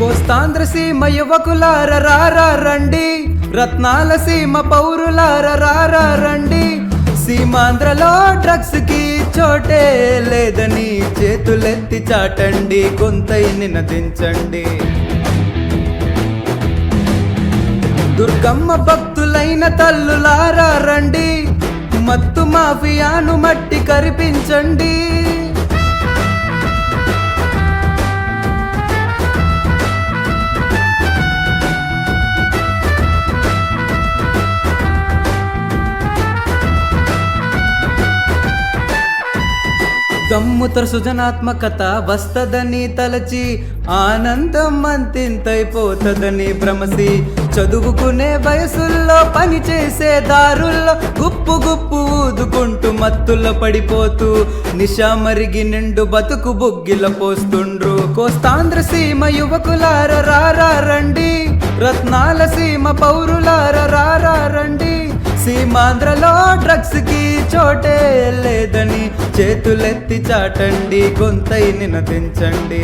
కోస్తాంధ్ర సీమ యువకులార రారా రండి, రత్నాల సీమ పౌరులార రారా రండి. సీమాంధ్రలో డ్రగ్స్ కి చోటే లేదని చేతులెత్తి చాటండి, గొంతై నినదించండి. దుర్గమ్మ భక్తులైన తల్లులారా రండి, మత్తు మాఫియాను మట్టి కరిపించండి. గమ్ముతో సృజనాత్మకత వస్తదని తలచి ఆనందం అంతింతైపోతదని భ్రమసి, చదువుకునే వయసుల్లో పని చేసే దారుల్లో గుప్పు గుప్పు ఊదుకుంటూ మత్తుల పడిపోతూ నిశా మరిగి నిండు బతుకు బుగ్గిల పోస్తుండ్రు. కోస్తాంధ్ర సీమ యువకులార రారా రండి, రత్నాల సీమ పౌరులార రారా రండి. సీమాంధ్రలో డ్రగ్స్ కి చోటే లేదని చేతులెత్తి చాటండి, గొంతై నినదించండి.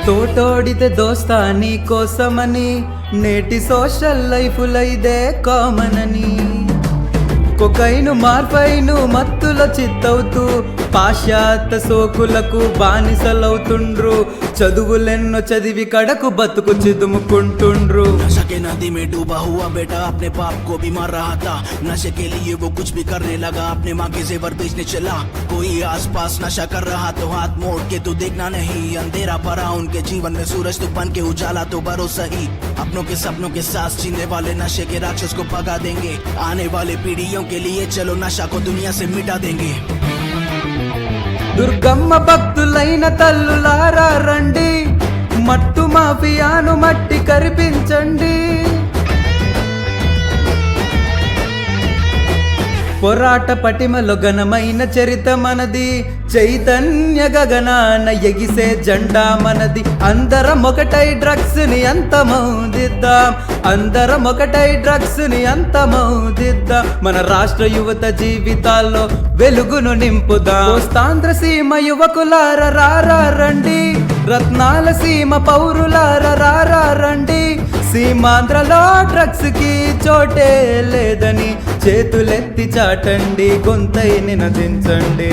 తోటోడితే దోస్తాని కోసమని నేటి సోషల్ లైఫ్లైదే కామన్ అని, కొకైను మార్పైను మత్తుల చిత్తవుతూ పాశ్చాత్య సోకులకు బానిసలవుతుండ్రు. చదువులెన్నో చదివి కడకు బతుకు చిదుముకుంటుండ్రు. नशा के नदी में डूबा हुआ बेटा अपने बाप को भी मार रहा था, नशे के लिए वो कुछ भी करने लगा, अपने माँ के जेवर बेचने चला. कोई आसपास नशा कर रहा तो हाथ मोड़ के तू देखना नहीं, अंधेरा भरा उनके जीवन में सूरज तू बन के उजाला तो भरोसा ही. अपनों के सपनों के साथ जीने वाले नशे के राक्षस को भगा देंगे, आने वाले पीढ़ियों के लिए चलो नशा को दुनिया से मिटा देंगे. దుర్గమ్మ భక్తులైన తల్లులారా రండి, మట్టు మాఫియాను మట్టి కరిపించండి. పోరాట పటిమలో ఘనమైన చరిత మనది, చైతన్య గగనాన ఎగిసే జెండా మనది. అందరం ఒకటై డ్రగ్స్ ని అంతమౌదిద్దాం, అందరం ఒకటై డ్రగ్స్ ని అంతమౌదిద్దాం. మన రాష్ట్ర యువత జీవితాల్లో వెలుగును నింపుదాం. కోస్తాంధ్ర సీమ యువకులార రారా రండి, రత్నాల సీమ పౌరులార రారా రండి. సీమాంధ్రలో డ్రగ్స్ కి చోటే లేదని చేతులెత్తి చాటండి, గొంతై నినదించండి.